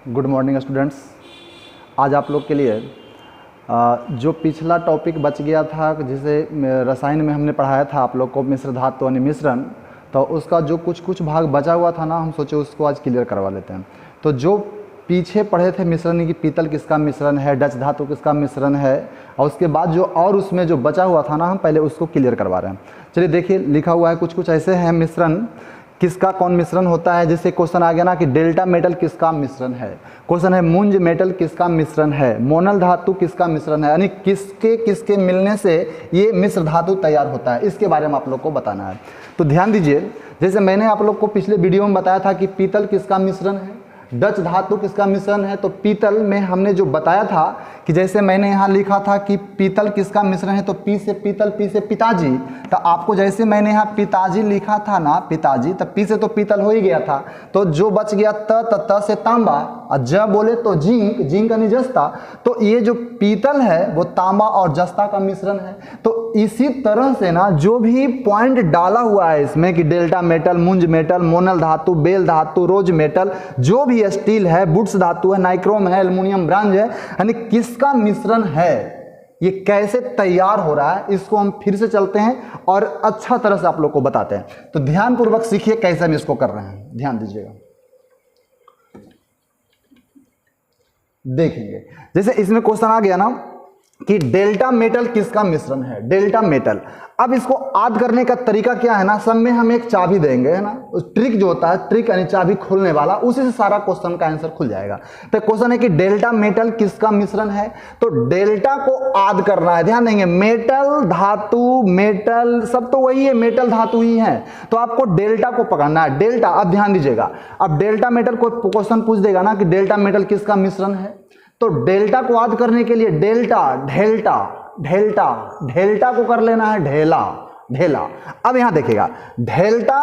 Good morning students. आज आप लोग के लिए जो पिछला टॉपिक बच गया था, जिसे रसायन में हमने पढ़ाया था आप लोग को, मिश्र धातु यानी मिश्रण, तो उसका जो कुछ भाग बचा हुआ था ना, हम सोचे उसको आज क्लियर करवा लेते हैं। तो जो पीछे पढ़े थे मिश्रण की पीतल किसका मिश्रण है, डच धातु किसका मिश्रण है, और उसके बाद जो और उसमें जो बचा हुआ था ना, हम पहले उसको क्लियर करवा रहे हैं। चलिए देखिए, लिखा हुआ है कुछ ऐसे हैं, मिश्रण किसका कौन मिश्रण होता है। जैसे क्वेश्चन आ गया ना कि डेल्टा मेटल किसका मिश्रण है, क्वेश्चन है मुंज मेटल किसका मिश्रण है, मोनल धातु किसका मिश्रण है, यानी किसके किसके मिलने से ये मिश्र धातु तैयार होता है, इसके बारे में आप लोग को बताना है। तो ध्यान दीजिए, जैसे मैंने आप लोग को पिछले वीडियो में बताया था कि पीतल किसका मिश्रण है, डच धातु किसका मिश्रण है। तो पीतल में हमने जो बताया था कि जैसे मैंने यहाँ लिखा था कि पीतल किसका मिश्रण है, तो पी से पीतल, पी से पिताजी। तो आपको जैसे मैंने यहाँ पिताजी लिखा था ना, पिताजी, तो पी से तो पीतल हो ही गया था, तो जो बच गया त से तांबा, और ज बोले तो जिंक, जिंक यानी जस्ता। तो ये जो पीतल है वो तांबा और जस्ता का मिश्रण है। तो इसी तरह से ना जो भी पॉइंट डाला हुआ है इसमें कि डेल्टा मेटल, मुंज मेटल, मोनल धातु, बेल धातु, रोज मेटल, जो भी स्टील है, बुट्स धातु है, नाइक्रोम है, एल्युमिनियम ब्रांज है, यानी किसका मिश्रण है, ये कैसे तैयार हो रहा है, इसको हम फिर से चलते हैं और अच्छा तरह से आप लोग को बताते हैं। तो ध्यानपूर्वक सीखिए कैसे हम इसको कर रहे हैं, ध्यान दीजिएगा। देखेंगे जैसे इसमें क्वेश्चन आ गया ना कि डेल्टा मेटल किसका मिश्रण है, डेल्टा मेटल। अब इसको याद करने का तरीका क्या है ना, सब में हम एक चाबी देंगे, है ना, उस ट्रिक जो होता है, ट्रिक यानी चाबी खोलने वाला, उसी से सारा क्वेश्चन का आंसर खुल जाएगा। तो क्वेश्चन है कि डेल्टा मेटल किसका मिश्रण है, तो डेल्टा को याद करना है। ध्यान देंगे, मेटल धातु, मेटल सब तो वही है, मेटल धातु ही है, तो आपको डेल्टा को पकड़ना है। डेल्टा, अब ध्यान दीजिएगा, अब डेल्टा मेटल को क्वेश्चन पूछ देगा ना कि डेल्टा मेटल किसका मिश्रण है, तो डेल्टा को याद करने के लिए डेल्टा, ढेल्टा, ढेल्टा, ढेल्टा को कर लेना है ढेला, ढेला। अब यहां देखिएगा, ढेल्टा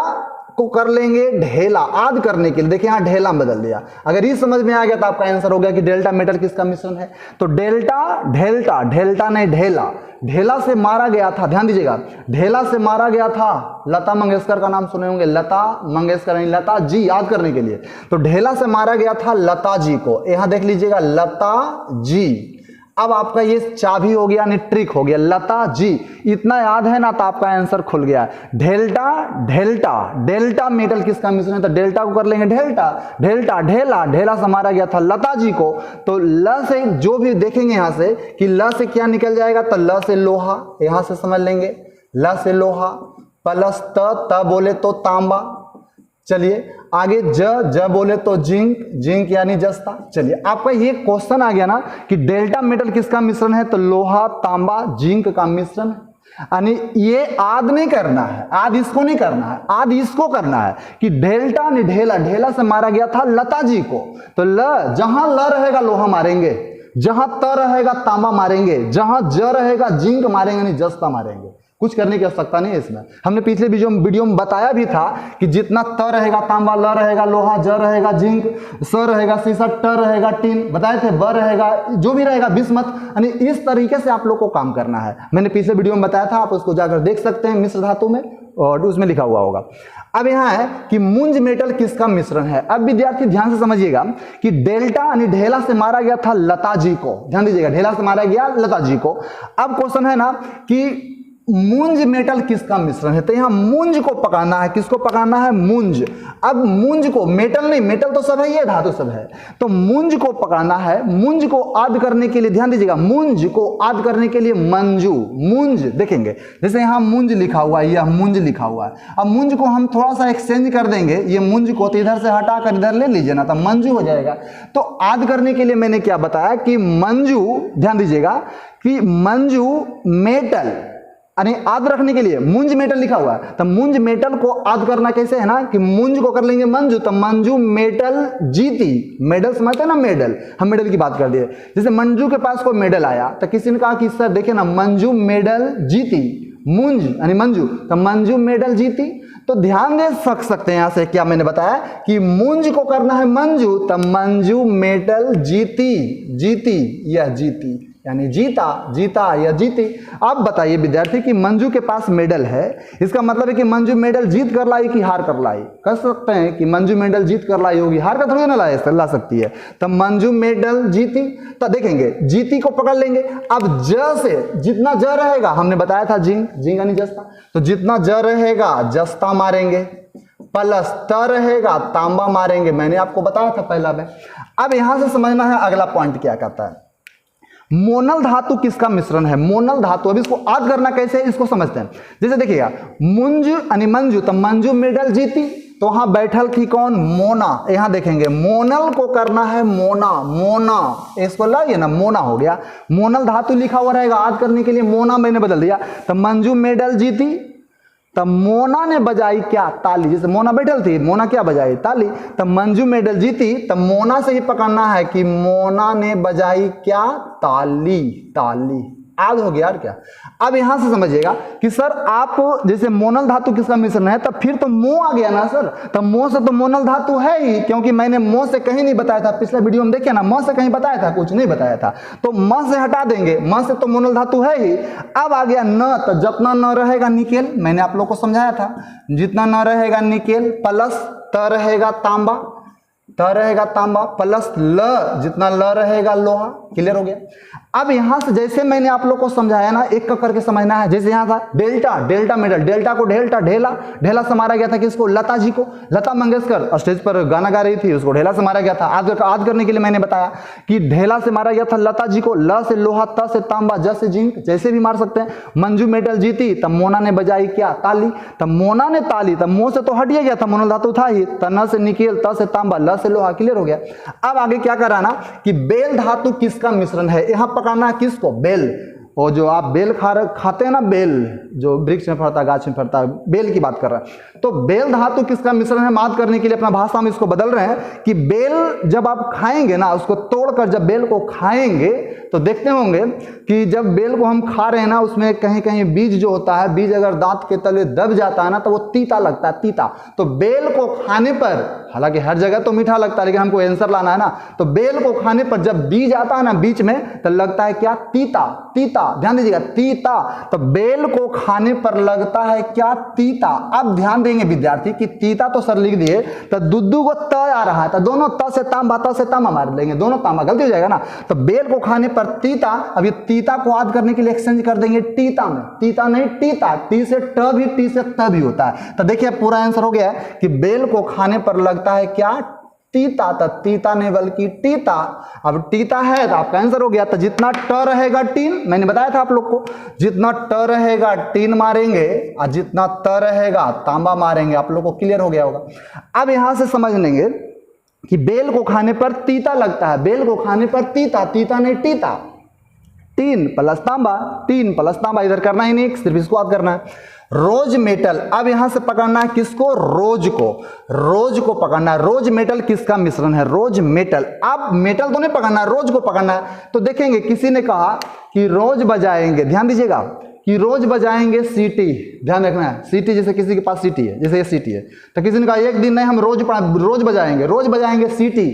को कर लेंगे ढेला याद करने के लिए। देखिए यहां ढेला में बदल दिया। अगर ये समझ में आ गया तो आपका आंसर हो गया कि डेल्टा मेटल किसका मिश्रण है। तो डेल्टा, ढेल्टा, ढेल्टा नहीं ढेला, ढेला से मारा गया था, ध्यान दीजिएगा, ढेला से मारा गया था, लता मंगेशकर का नाम सुने होंगे, लता मंगेशकर नहीं लता जी, याद करने के लिए। तो ढेला से मारा गया था लता जी को, यहां देख लीजिएगा लता जी। अब आपका ये चाबी हो गया, यानी ट्रिक हो गया, लता जी, इतना याद है ना तो आपका आंसर खुल गया। ढेल्टा, ढेल्टा, डेल्टा मेटल किसका मिश्रण है, तो डेल्टा को कर लेंगे ढेल्टा, ढेल्टा, ढेला, ढेला से मारा गया था लता जी को। तो ल से जो भी देखेंगे यहां से कि ल से क्या निकल जाएगा, तो ल से लोहा, यहां से समझ लेंगे, ल से लोहा, प्लस त बोले तो तांबा। चलिए आगे, ज बोले तो जिंक, जिंक यानी जस्ता। चलिए आपका ये क्वेश्चन आ गया ना कि डेल्टा मेटल किसका मिश्रण है, तो लोहा, तांबा, जिंक का मिश्रण है। यानी ये आद नहीं करना है, आद इसको नहीं करना है, आद इसको करना है कि डेल्टा ने ढेला, ढेला से मारा गया था लता जी को। तो ल, जहां ल रहेगा लोहा मारेंगे, जहां त रहेगा तांबा मारेंगे, जहां ज रहेगा जिंक मारेंगे, नहीं जस्ता मारेंगे। कुछ करने की आवश्यकता नहीं है इसमें। हमने पिछले वीडियो में बताया भी था कि जितना त रहेगा तांबा, ल रहेगा लोहा, ज रहेगा जिंक, स रहेगा सीसा, ट रहेगा टीन, बताए थे, ब रहेगा, जो भी रहेगा बिस्मत। यानी इस तरीके से आप लोग को काम करना है। मैंने पिछले वीडियो में बताया था, आप उसको जाकर देख सकते हैं मिश्र धातु में, और उसमें लिखा हुआ होगा। अब यहां है कि मुंज मेटल किसका मिश्रण है। अब विद्यार्थी ध्यान से समझिएगा कि डेल्टा यानी ढेला से मारा गया था लता जी को, ध्यान दीजिएगा, ढेला से मारा गया लता जी को। अब क्वेश्चन है ना कि मुंज मेटल किसका मिश्रण है, तो यहां मुंज को पकड़ना है। किसको पकड़ना है, मुंज। अब मुंज को, मेटल नहीं, मेटल तो सब है, ये धातु सब है, तो मुंज को पकड़ना है। मुंज को याद करने के लिए ध्यान दीजिएगा, मुंज को याद करने के लिए मंजू, मुंज देखेंगे, जैसे यहां मुंज लिखा हुआ है, यह मुंज लिखा हुआ है। अब मुंज को हम थोड़ा सा एक्सचेंज कर देंगे, ये मुंज को तो इधर से हटा कर इधर ले लीजिए ना, तो मंजू हो जाएगा। तो याद करने के लिए मैंने क्या बताया कि मंजू, ध्यान दीजिएगा कि मंजू मेटल, यानी याद रखने के लिए मुंज मेटल लिखा हुआ है, तो मुंज मेटल को याद करना कैसे है ना कि मुंज को कर लेंगे मंजू, तो मंजू मेटल जीती। मेडल समझते हैं ना, मेडल, हम मेडल की बात कर दिए। जैसे मंजू के पास कोई मेडल आया तो किसी ने कहा कि सर देखिए ना, मंजू मेडल जीती, मुंज यानी मंजू, तो मंजू मेडल जीती। तो ध्यान दे सकते हैं यहां से क्या मैंने बताया कि मुंज को करना है मंजू, तो मंजू मेडल जीती, जीती, यह जीती, यानी जीता, जीता या जीती। अब बताइए विद्यार्थी कि मंजू के पास मेडल है, इसका मतलब है कि मंजू मेडल जीत कर लाई कि हार कर लाई। कह सकते हैं कि मंजू मेडल जीत कर लाई होगी, हार कर थोड़ी ना ला सकती है। तो मंजू मेडल जीती, तो देखेंगे जीती को पकड़ लेंगे। अब ज से जितना ज रहेगा, हमने बताया था जिंग, जिंग यानी जस्ता, तो जितना ज रहेगा जस्ता मारेंगे, प्लस त रहेगा तांबा मारेंगे। मैंने आपको बताया था पहला में। अब यहां से समझना है अगला पॉइंट क्या कहता है। मोनल धातु किसका मिश्रण है? मोनल धातु। अब इसको याद करना कैसे है इसको समझते हैं। जैसे देखिएगा मुंज यानी मंजू, तो मंजू मेडल जीती, तो वहां बैठल थी कौन? मोना। यहां देखेंगे मोनल को करना है मोना, मोना इसको लाइए ना, मोना हो गया। मोनल धातु लिखा हुआ रहेगा, याद करने के लिए मोना मैंने बदल दिया। तो मंजू मेडल जीती, तब मोना ने बजाई क्या? ताली। जैसे मोना बैठल थी, मोना क्या बजाई? ताली। तब मंजू मेडल जीती, तब मोना से ही पकड़ना है कि मोना ने बजाई क्या? ताली, ताली। याद हो गया यार क्या? अब यहां से समझिएगा कि सर आप जैसे मोनल धातु किसका मिश्रण है, तब फिर तो मो आ गया ना सर। तब मो से तो मोनल धातु है ही, क्योंकि मैंने मो से कहीं नहीं बताया था। पिछले वीडियो में देखिए ना, म से कहीं बताया था? कुछ नहीं बताया था। तो म से हटा देंगे, म से तो मोनल धातु है ही। अब आ गया न, तो जितना न रहेगा निकेल, मैंने आप लोग को समझाया था, जितना न रहेगा निकेल, प्लस त रहेगा तांबा, त रहेगा तांबा, प्लस ल, जितना ल रहेगा लोहा। क्लियर हो गया? अब यहां से जैसे मैंने आप लोग को समझाया ना, एक करके समझना है। जैसे यहां था डेल्टा, डेल्टा मेडल, डेल्टा को ढेल्टा, ढेला, ढेला से मारा गया था किसको? लता जी को। लता मंगेशकर स्टेज पर गाना गा रही थी, उसको ढेला से मारा गया था। आज करने के लिए मैंने बताया कि ढेला से मारा गया था लता जी को। ल से लोहा, त से तांबा, ज से जिंक, जैसे भी मार सकते हैं। मंजू मेडल जीती, तब मोना ने बजाई क्या? ताली। तब मोना ने ताली, तब मुंह से तो हट गया था, मोनल धातु था ही। न से निकेल, त से तांबा, ल से लोहा। क्लियर हो गया? अब आगे क्या कराना कि बेल धातु किसका मिश्रण है? यहां पकड़ना है किसको? बेल। और जो आप बेल खाते हैं ना, बेल जो वृक्ष में फरता, गाछ में फरता, बेल की बात कर रहे हैं। तो बेल धातु किसका मिश्रण है? याद करने के लिए अपना भाषा में इसको बदल रहे हैं कि बेल जब आप खाएंगे ना, उसको तोड़कर जब बेल को खाएंगे तो देखते होंगे कि जब बेल को हम खा रहे हैं ना, उसमें कहीं कहीं बीज जो होता है, बीज अगर दांत के तले दब जाता है ना, तो वो तीता लगता है, तीता। तो बेल को खाने पर, हालांकि हर जगह तो मीठा लगता है, लेकिन हमको आंसर लाना है ना, तो बेल को खाने पर जब बीज आता है ना बीच में, तो लगता है क्या? तीता, तीता। ध्यान दीजिएगा, तीता। तो बेल को खाने पर लगता है क्या? तीता। अब ध्यान देंगे विद्यार्थी कि तीता तो सर लिख दिए, तो दुद्दू को त आ रहा है, तो दोनों त से तांबा मार देंगे, दोनों तांबा, गलती हो जाएगा ना। तो बेल को खाने पर तीता। अब ये तीता को याद करने के लिए एक्सचेंज कर देंगे टीता में, तीता नहीं टीता, टी से ट भी, टी से त भी होता है। तो देखिए पूरा आंसर हो गया है कि बेल को खाने पर लगता है क्या? तीता। तो तीता नहीं बल्कि टीता। अब टीता है तो आपका आंसर हो गया। तो जितना ट रहेगा टीन, मैंने बताया था आप लोग को, जितना ट रहेगा टीन मारेंगे और जितना त रहेगा तांबा मारेंगे। आप लोग को क्लियर हो गया होगा। अब यहां से समझ लेंगे कि बेल को खाने पर तीता लगता है, बेल को खाने पर तीता, तीता नहीं टीता। तीन प्लस तांबा, तीन प्लस तांबा, इधर करना ही नहीं, सिर्फ इसको याद करना है। रोज मेटल, अब यहां से पकड़ना है किसको? रोज को, रोज को पकड़ना है। रोज मेटल किसका मिश्रण है? रोज मेटल। अब मेटल तो नहीं पकड़ना है, रोज को पकड़ना है। तो देखेंगे किसी ने कहा कि रोज बजाएंगे, ध्यान दीजिएगा कि रोज बजाएंगे सीटी, ध्यान रखना है। सीटी, जैसे किसी के पास सीटी है, जैसे ये सीटी है, तो किसी ने कहा एक दिन नहीं हम रोज बजाएंगे, रोज बजाएंगे सीटी।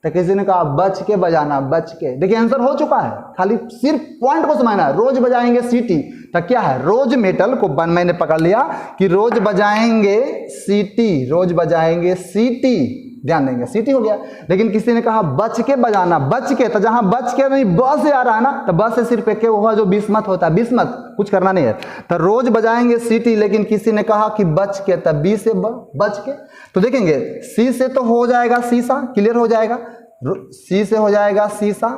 तो किसी ने कहा बच के बजाना, बच के। देखिए आंसर हो चुका है, खाली सिर्फ पॉइंट को समझना है। रोज बजाएंगे सीटी, तो क्या है? रोज मेटल को मैंने पकड़ लिया कि रोज बजाएंगे सीटी, रोज बजाएंगे सीटी, ध्यान देंगे, सीटी हो गया। लेकिन किसी ने कहा बच के बजाना, बच के, तो जहां बच के नहीं ब से आ रहा है ना, तो ब से सिर्फ एक हुआ जो बिस्मत होता है, बिस्मत, कुछ करना नहीं है। तो रोज बजाएंगे सीटी, लेकिन किसी ने कहा कि बच के, तब बी से बच के। तो देखेंगे सी से तो हो जाएगा शीशा, क्लियर हो जाएगा, सी से हो जाएगा शीशा,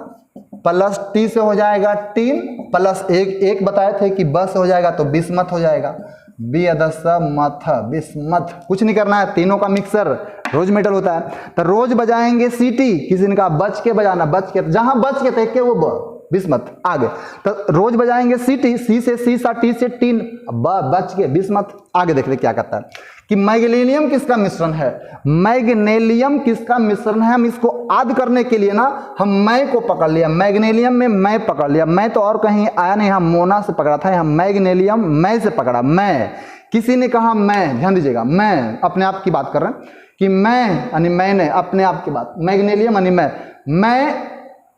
प्लस टी से हो जाएगा टीन, प्लस एक बताए थे कि ब से हो जाएगा तो बिस्मत हो जाएगा, बी अदस मथ, बिस्मत। कुछ नहीं करना है, तीनों का मिक्सर रोज मेटल होता है। तो रोज बजाएंगे सीटी, किसी ने कहा बच के बजाना, बच के, जहां बच के थे के वो ब, बिस्मत। आगे तो रोज बजाएंगे सीटी, सी से शीशा, टी से टीन, बच के बिस्मत। आगे देख ले क्या कहता है कि मैग्नीशियम किसका मिश्रण है? मैग्नीशियम किसका मिश्रण है? हम इसको याद करने के लिए ना हम मैं को पकड़ लिया, मैग्नीशियम में मैं पकड़ लिया। मैं तो और कहीं आया नहीं, हम मोना से पकड़ा था, हम मैग्नीशियम मैं से पकड़ा। मैं, किसी ने कहा मैं, ध्यान दीजिएगा, मैं अपने आप की बात कर रहे हैं कि मैं यानी मैंने, अपने आप की बात, मैग्नीशियम यानी मैं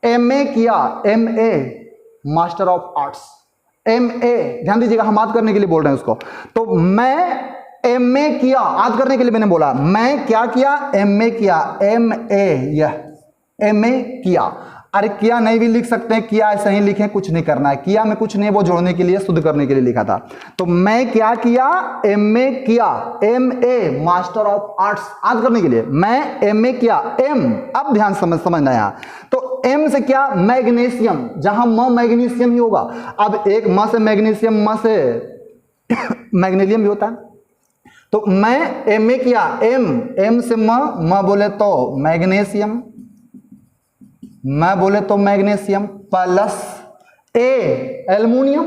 MA किया, MA master of arts, MA, ध्यान दीजिएगा हम याद करने के लिए बोल रहे हैं उसको। तो मैं MA किया, याद करने के लिए मैंने बोला, मैं क्या किया, MA किया, MA, यह MA किया। अरे किया नहीं भी लिख सकते हैं, किया ऐसे ही लिखें, कुछ नहीं करना है, किया में कुछ नहीं, वो जोड़ने के लिए, शुद्ध करने के लिए लिखा था। तो मैं क्या किया, MA किया, MA मास्टर ऑफ आर्ट्स, याद करने के लिए मैं MA किया, M, अब ध्यान समझना है यहाँ। तो M से क्या, मैग्नीशियम, जहां म मैग्नीशियम ही होगा। अब एक म से मैग्नीशियम, म से मैग्नीशियम भी होता है। तो मैं MA किया, M से म बोले तो मैग्नीशियम, मैं बोले तो मैग्नीशियम, प्लस A एल्युमिनियम,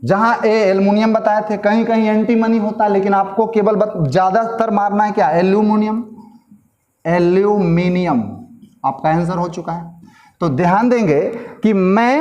जहां A एल्युमिनियम बताए थे, कहीं कहीं एंटीमनी होता है, लेकिन आपको केवल ज्यादातर मारना है क्या, एल्युमिनियम, एल्यूमिनियम आपका आंसर हो चुका है। तो ध्यान देंगे कि मैं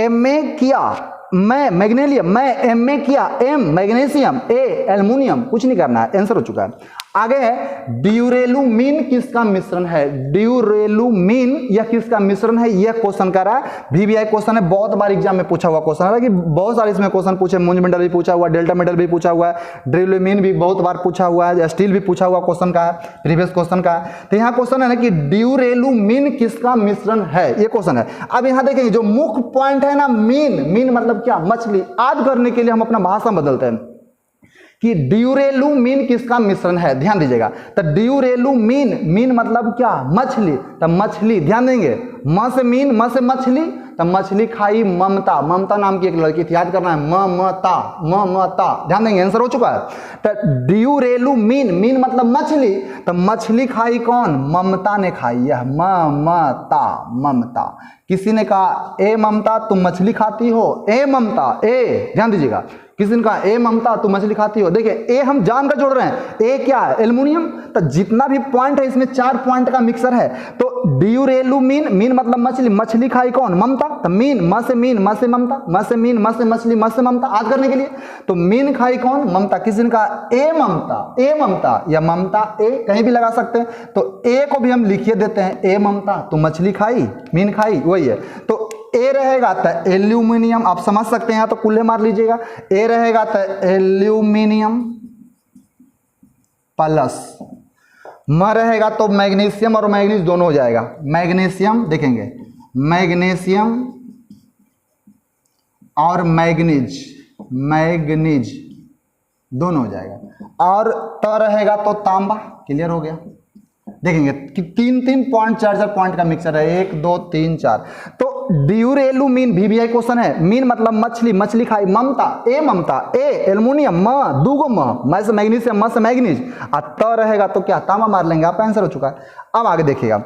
MA किया, मैं मैग्नीशियम, मैं MA किया, M मैग्नीशियम, A एल्युमिनियम, कुछ नहीं करना है, आंसर हो चुका है। आगे है ड्यूरेलुमीन किसका मिश्रण है, ड्यूरेलुमीन यह किसका मिश्रण है, यह क्वेश्चन कर रहा है, VVI क्वेश्चन है, बहुत बार एग्जाम में पूछा हुआ क्वेश्चन है कि बहुत सारे इसमें क्वेश्चन पूछे, मूंज मेडल भी पूछा हुआ, डेल्टा मेडल भी पूछा हुआ है, ड्यूरेलुमीन भी बहुत बार पूछा हुआ है, स्टील भी पूछा हुआ क्वेश्चन का है, प्रीवियस क्वेश्चन का है। तो यहाँ क्वेश्चन है ना कि ड्यूरेलुमीन किसका मिश्रण है, ये क्वेश्चन है। अब यहाँ देखेंगे जो मुख्य पॉइंट है ना, मीन मतलब क्या, मछली, याद करने के लिए हम अपना भाषा बदलते हैं कि ड्यूरेलुमीन किसका मिश्रण है, ध्यान दीजिएगा। तो ड्यूरेलुमीन मतलब क्या, मछली, तो मछली, ध्यान देंगे, म से मीन, म से मछली, तो मछली खाई ममता, ममता नाम की एक लड़की थी, याद करना है, ममता, ध्यान देंगे, आंसर हो चुका है। तो ड्यूरेलुमीन मतलब मछली, तो मछली खाई कौन, ममता ने खाई, यह ममता। किसी ने कहा ए ममता तुम मछली खाती हो, ए ममता, ए, ध्यान दीजिएगा, किसी ने कहा ए ममता तुम मछली खाती हो, देखिए ए हम जानकर जोड़ रहे हैं, ए क्या है, एल्युमिनियम। तो जितना भी पॉइंट है इसमें 4 पॉइंट का मिक्सर है। तो ड्यूरेलुमीन मतलब मछली, मछली खाई कौन, ममता, तो मीन, म से मीन, म से ममता, म से मीन, म से मछली, म से ममता, याद करने के लिए। तो मीन खाई कौन, ममता। किसी ने कहा ए ममता या ममता ए, कहीं भी लगा सकते हैं। तो ए को भी हम लिखिए देते हैं, ए ममता, तो मछली खाई, मीन खाई, वही है। तो ए रहेगा तो एल्यूमिनियम, आप समझ सकते हैं, यहाँ तो कुल्ले मार लीजिएगा, ए रहेगा तो एल्यूमिनियम प्लस म रहेगा तो मैग्नीशियम और मैग्नीज दोनों हो जाएगा, मैग्नीशियम, देखेंगे मैग्नीशियम और मैग्नीज दोनों हो जाएगा। और त रहेगा तो तांबा, क्लियर हो गया। देखेंगे कि 3 पॉइंट 4 पॉइंट का मिक्सर है, 1 2 3 4। तो ड्यूरेलुमीन VVI क्वेश्चन है, मीन मतलब मछली, मछली खाई, ममता, ए एल्युमिनियम, म दूगो म से मैग्नीशियम, म से मैग्नीज, और त रहेगा तो क्या, तांबा मार लेंगे, आपका आंसर हो चुका है। अब आगे देखिएगा,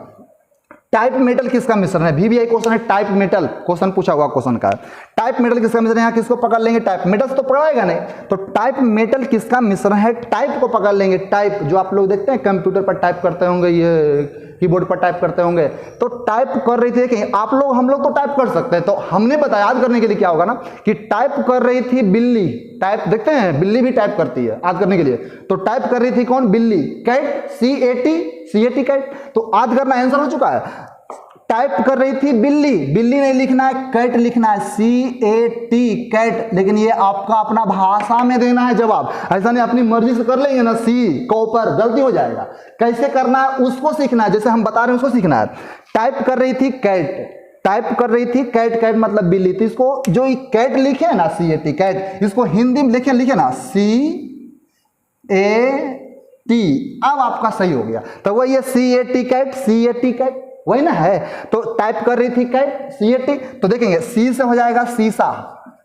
टाइप मेटल किसका मिश्रण है, VVI क्वेश्चन है, टाइप मेटल क्वेश्चन पूछा हुआ क्वेश्चन का, टाइप मेटल किसका मिश्रण है, यहाँ किसको पकड़ लेंगे, टाइप मेटल तो पकड़ाएगा नहीं, तो टाइप मेटल किसका मिश्रण है, टाइप को पकड़ लेंगे। टाइप जो आप लोग देखते हैं कंप्यूटर पर टाइप करते होंगे, ये कीबोर्ड पर टाइप करते होंगे, तो टाइप कर रही थी कि आप लोग, हम लोग तो टाइप कर सकते हैं। तो हमने बताया, याद करने के लिए क्या होगा ना कि टाइप कर रही थी बिल्ली, टाइप देखते हैं बिल्ली भी टाइप करती है, याद करने के लिए। तो टाइप कर रही थी कौन, बिल्ली, कैट, CAT कैट, तो याद करना, आंसर हो चुका है। टाइप कर रही थी बिल्ली नहीं लिखना है, कैट लिखना है, CAT कैट, लेकिन ये आपका अपना भाषा में देना है जवाब, ऐसा नहीं अपनी मर्जी से कर लेंगे ना, सी ऊपर गलती हो जाएगा। कैसे करना है उसको सीखना है, जैसे हम बता रहे हैं उसको सीखना है। टाइप कर रही थी कैट, कैट मतलब बिल्ली, तो इसको जो कैट लिखे है ना, CAT कैट, इसको हिंदी में लिखे ना CAT, अब आपका सही हो गया। तो वही है CAT कैट, वही ना है। तो टाइप कर रही थी कैट, CAT, तो देखेंगे C से हो जाएगा सीसा,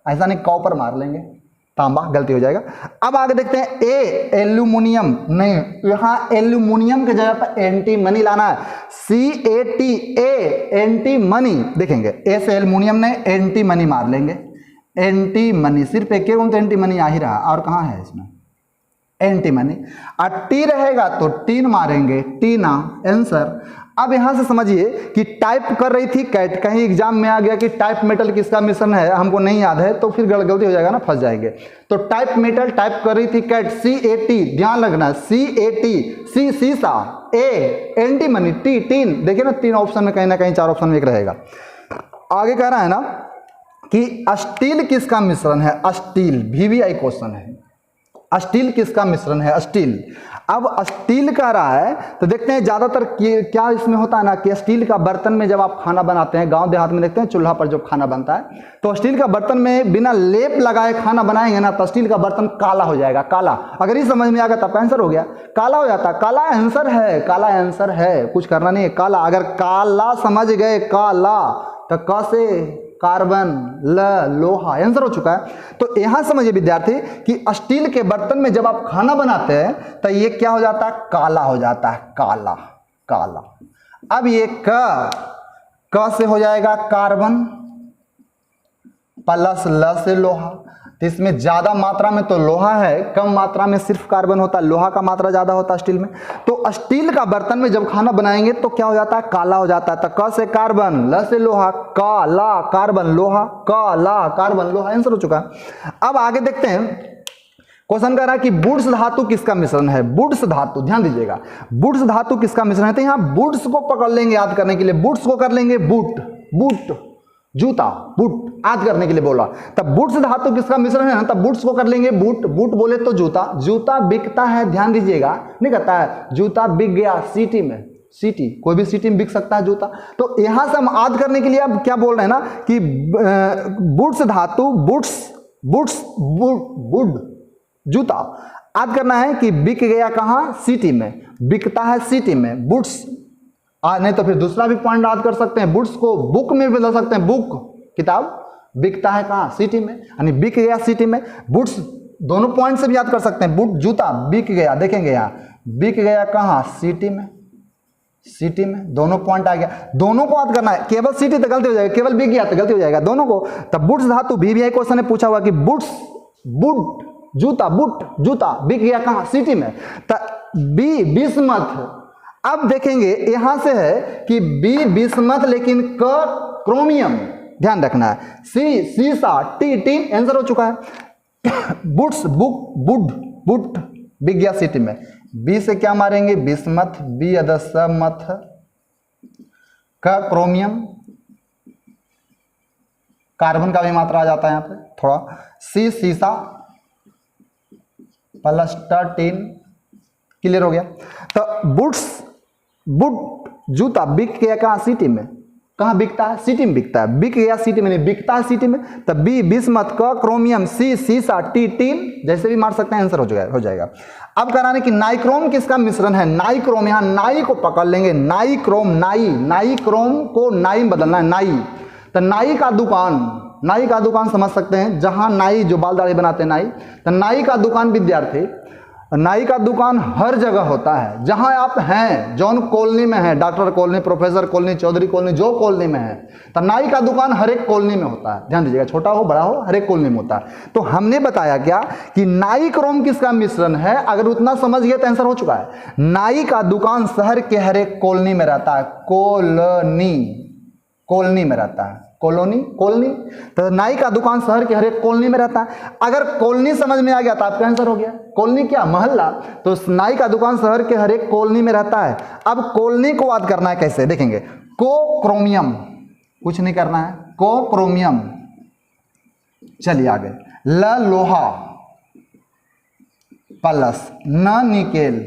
ऐसा नहीं कॉपर मार लेंगे, तांबा, गलती हो जाएगा। अब आगे देखते हैं, ए एल्यूमिनियम, नहीं, यहाँ एल्यूमिनियम के जगह पर एंटीमनी लाना है, CAT एंटीमनी, देखेंगे ए से एल्यूमिनियम ने एंटीमनी मार लेंगे, एंटीमनी, सिर्फ एक तो एंटीमनी आ ही रहा, और कहाँ है इसमें एंटीमनी। और टी रहेगा तो टीन मारेंगे, टीना, आंसर। अब यहां से समझिए कि टाइप कर रही थी कैट, कहीं एग्जाम में आ गया कि टाइप मेटल किसका मिश्रण है, हमको नहीं याद है, तो फिर गलती हो जाएगा ना, फंस जाएंगे। तो टाइप मेटल, टाइप कर रही थी कैट, CAT, ध्यान रखना, CAT, C सीसा, ए एंटीमनी, टी टीन, देखिए ना 3 ऑप्शन में कहीं ना कहीं 4 ऑप्शन में एक रहेगा। आगे कह रहा है ना कि स्टील किसका मिश्रण है, स्टील, वीवीआई क्वेश्चन है, स्टील किसका मिश्रण है, स्टील। अब स्टील कह रहा है तो देखते हैं ज्यादातर क्या इसमें होता है ना कि स्टील का बर्तन में जब आप खाना बनाते हैं, गांव देहात में देखते हैं चूल्हा पर जब खाना बनता है तो स्टील का बर्तन में बिना लेप लगाए खाना बनाएंगे ना तो स्टील का बर्तन काला हो जाएगा, काला। अगर ये समझ में आ गया तो आपका आंसर हो गया, काला हो जाता है। काला आंसर है, काला आंसर है, कुछ करना नहीं है, काला। अगर काला समझ गए, काला, तो क से कार्बन, ल लोहा, आंसर हो चुका है। तो यहां समझिए विद्यार्थी कि स्टील के बर्तन में जब आप खाना बनाते हैं तो ये क्या हो जाता है, काला हो जाता है, काला, काला। अब ये क से हो जाएगा कार्बन प्लस ल से लोहा। तो इसमें ज्यादा मात्रा में तो लोहा है, कम मात्रा में सिर्फ कार्बन होता है, लोहा का मात्रा ज्यादा होता है स्टील में। तो स्टील का बर्तन में जब खाना बनाएंगे तो क्या हो जाता है, काला हो जाता है। तो क से कार्बन, ल से लोहा, काला कार्बन लोहा, काला कार्बन लोहा, आंसर हो चुका है। अब आगे देखते हैं, क्वेश्चन कह रहा है कि वुड्स धातु किसका मिश्रण है, वुड्स धातु, ध्यान दीजिएगा, वुड्स धातु किसका मिश्रण है। तो यहाँ वुड्स को पकड़ लेंगे याद करने के लिए, वुड्स को कर लेंगे बूट, बूट जूता, बूट याद करने के लिए बोला। तब वुड्स धातु किसका मिश्रण है ना, तब वुड्स को कर लेंगे बूट, बूट बोले तो जूता, जूता बिकता है, ध्यान दीजिएगा, नहीं कहता है जूता बिक गया सिटी में, सिटी, कोई भी सिटी में बिक सकता है जूता। तो यहां से हम याद करने के लिए अब क्या बोल रहे हैं ना कि वुड्स धातु, बुट्स, बुट्स, वुड जूता याद करना है कि बिक गया कहां, सिटी में, बिकता है सिटी में, बुट्स। नहीं तो फिर दूसरा भी पॉइंट याद कर सकते हैं, बुट्स को बुक में बदल सकते हैं, बुक किताब, बिकता है कहां, सिटी में, यानी बिक गया सिटी में। बुट्स दोनों पॉइंट से भी याद कर सकते हैं, बुट जूता बिक गया, देखेंगे यहां बिक गया कहां, सिटी में, सिटी में, दोनों पॉइंट आ गया, दोनों को याद करना है। केवल सिटी तो गलती हो जाएगा, केवल बिक गया तो गलती हो जाएगा, दोनों को। तब बुट्स धातु, वीवीआई क्वेश्चन ने पूछा हुआ कि बुट्स, बुट जूता, बुट जूता बिक गया कहां, सिटी में। बी बिस्मथ, अब देखेंगे यहां से है कि बी बिस्मथ लेकिन क क्रोमियम, ध्यान रखना है, सी सीसा, टी टीन, आंसर हो चुका है। बुट्स बुक, बुड बुट बिक गया सिटी में, बी से क्या मारेंगे बिस्मथ, बी अदसमथ, क क्रोमियम, कार्बन का भी मात्रा आ जाता है यहां पे थोड़ा, सी सीसा प्लस टीन, क्लियर हो गया। तो बुट्स, बुट जूता बिक गया कहां, सिटी में, कहां बिकता है, सिटी में बिकता है, बिक गया सिटी में, नहीं बिकता है सिटी में। तब बी बिस्मथ, क क्रोमियम, सी सीसा, टी टीन, जैसे भी मार सकते हैं, आंसर हो जाएगा। अब कराने की नाइक्रोम किसका मिश्रण है, नाइक्रोम, यहां नाई को पकड़ लेंगे, नाइक्रोम, नाई, नाइक्रोम को नाई में बदलना है, नाई। तो नाई का दुकान, नाई का दुकान समझ सकते हैं, जहां नाई जो बाल दाढ़ी बनाते हैं नाई, तो नाई का दुकान विद्यार्थी, नाई का दुकान हर जगह होता है, जहां आप हैं, जौन कॉलोनी में है, doctor colony, professor colony, Chaudhary colony, जो कॉलोनी में है, तो नाई का दुकान हर एक कॉलोनी में होता है, ध्यान दीजिएगा, छोटा हो बड़ा हो हर एक कॉलोनी में होता है। तो हमने बताया क्या कि नाइक्रोम किसका मिश्रण है, अगर उतना समझ गए तो आंसर हो चुका है। नाई का दुकान शहर के हर एक कॉलोनी में रहता है, कॉलोनी, कॉलोनी में रहता है, कॉलोनी, कॉलोनी। तो नाई का दुकान शहर के हर एक कॉलोनी में रहता है। अगर कॉलोनी समझ में आ गया तो आपका आंसर हो गया, कॉलोनी क्या, मोहल्ला। तो नाई का दुकान शहर के हर एक कॉलोनी में रहता है। अब कॉलोनी को याद करना है कैसे, देखेंगे, को क्रोमियम, कुछ नहीं करना है, को क्रोमियम, चलिए आगे, ल लोहा प्लस न निकेल,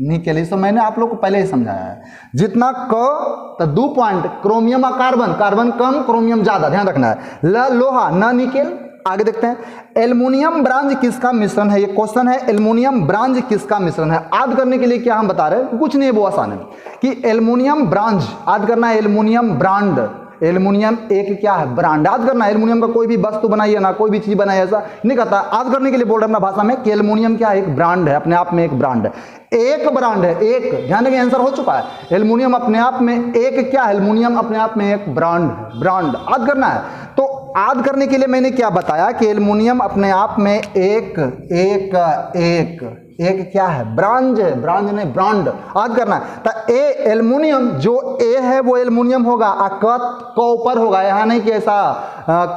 निकेल, इसको मैंने आप लोग को पहले ही समझाया है। जितना क तो 2 पॉइंट, क्रोमियम और कार्बन, कार्बन कम क्रोमियम ज्यादा, ध्यान रखना है। ल लोहा, न निकेल। आगे देखते हैं, एल्युमिनियम ब्रांज किसका मिश्रण है, ये क्वेश्चन है, एल्युमिनियम ब्रांज किसका मिश्रण है। याद करने के लिए क्या हम बता रहे हैं, कुछ नहीं है, वो आसान है कि एल्युमिनियम ब्रांज याद करना है, एल्युमिनियम ब्रांड, एल्युमिनियम एक क्या है, ब्रांड। याद करना है, एल्युमिनियम का कोई भी वस्तु बनाइए ना, कोई भी चीज बनाइए, ऐसा नहीं कहता। याद करने के लिए बोल रहे हैं अपना भाषा में कि एल्युमिनियम क्या है, एक ब्रांड है, अपने आप में एक ब्रांड है, एक ब्रांड है, एक, ध्यान देंगे आंसर हो चुका है। एल्युमिनियम अपने आप में एक क्या है, एल्युमिनियम अपने आप में एक ब्रांड है, ब्रांड याद करना है। तो याद करने के लिए मैंने क्या बताया कि एल्युमिनियम अपने आप में एक एक एक एक क्या है, ब्रांड है, ब्रांड नहीं ब्रांड, याद करना है। तो ए एल्युमिनियम, जो ए है वो एल्युमिनियम होगा, क ऊपर होगा, यहाँ नहीं कि ऐसा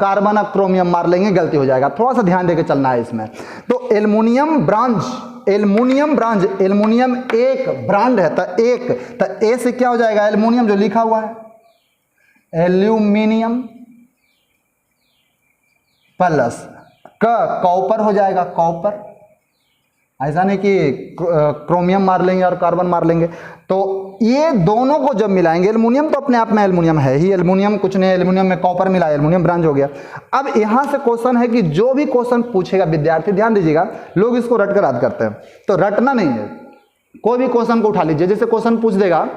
कार्बन और क्रोमियम मार लेंगे, गलती हो जाएगा, थोड़ा सा ध्यान देकर चलना है इसमें। तो aluminium bronze, aluminium bronze, aluminium एक ब्रांड है, तो एक, तो ए से क्या हो जाएगा, एल्युमिनियम जो लिखा हुआ है, एल्यूमिनियम, प्लस कॉपर हो जाएगा, कॉपर, ऐसा नहीं कि क्रोमियम मार लेंगे और कार्बन मार लेंगे। तो ये दोनों को जब मिलाएंगे, एल्युमिनियम तो अपने आप में एल्युमिनियम है ही, एल्युमिनियम कुछ नहीं, एल्युमिनियम में कॉपर मिला, एल्युमिनियम ब्रांच हो गया। अब यहाँ से क्वेश्चन है कि जो भी क्वेश्चन पूछेगा विद्यार्थी, ध्यान दीजिएगा, लोग इसको रट कर याद करते हैं, तो रटना नहीं है, कोई भी क्वेश्चन को उठा लीजिए। जैसे क्वेश्चन पूछ देगा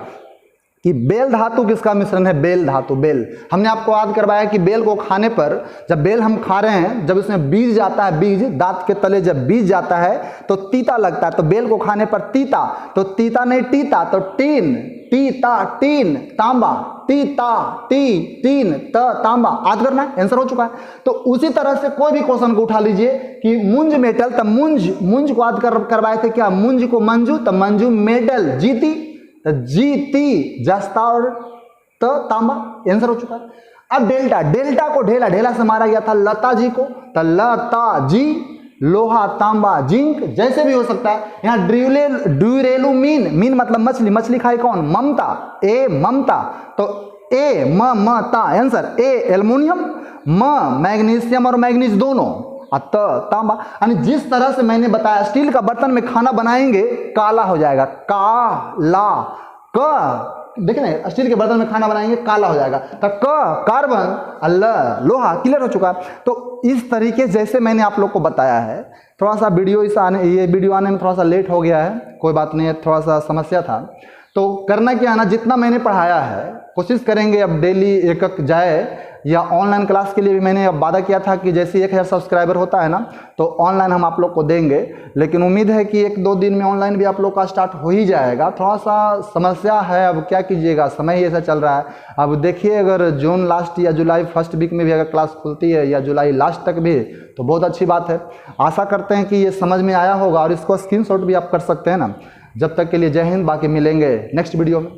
कि बेल धातु किसका मिश्रण है, बेल धातु, बेल, हमने आपको याद करवाया कि बेल को खाने पर, जब बेल हम खा रहे हैं, जब इसमें बीज जाता है, बीज दांत के तले जब बीज जाता है तो तीता लगता है, तो बेल को खाने पर तीता, तो तीता नहीं टीता, तो टीन, टीता, टीन, तांबा, टीता, टीन, तांबा, याद करना, आंसर हो चुका है। तो उसी तरह से कोई भी क्वेश्चन को उठा लीजिए कि मुंज मेटल, तब मुंज को याद करवाए थे क्या, मुंज को मंजू, तो मंजू मेटल, जीती, तो जीती, जस्ता और तो तांबा, आंसर हो चुका है। अब डेल्टा, डेल्टा को ढेला से मारा गया था लता जी को, तो लता जी, लोहा, तांबा, जिंक, जैसे भी हो सकता है। यहाँ ड्यूरेलू मीन मतलब मछली, मछली खाई कौन, ममता, ए ममता, तो ए ममता, आंसर ए एल्युमिनियम, मैग्नीशियम और मैग्नीज दोनों, तांबा। यानी जिस तरह से मैंने बताया, स्टील का बर्तन में खाना बनाएंगे काला हो जाएगा, काला, देखें ना, स्टील के बर्तन में खाना बनाएंगे काला हो जाएगा, तो कार्बन, लोहा, क्लियर हो चुका। तो इस तरीके जैसे मैंने आप लोग को बताया है, थोड़ा सा ये वीडियो आने में थोड़ा सा लेट हो गया है, कोई बात नहीं है, थोड़ा सा समस्या था। तो करना क्या है ना, जितना मैंने पढ़ाया है कोशिश करेंगे अब डेली एक जाए, या ऑनलाइन क्लास के लिए भी मैंने अब वादा किया था कि जैसे 1000 सब्सक्राइबर होता है ना, तो ऑनलाइन हम आप लोग को देंगे, लेकिन उम्मीद है कि 1-2 दिन में ऑनलाइन भी आप लोग का स्टार्ट हो ही जाएगा। थोड़ा सा समस्या है, अब क्या कीजिएगा, समय ही ऐसा चल रहा है। अब देखिए, अगर जून लास्ट या जुलाई फर्स्ट वीक में भी अगर क्लास खुलती है, या जुलाई लास्ट तक भी, तो बहुत अच्छी बात है। आशा करते हैं कि ये समझ में आया होगा, और इसको स्क्रीनशॉट भी आप कर सकते हैं ना। जब तक के लिए जय हिंद, बाकी मिलेंगे नेक्स्ट वीडियो में।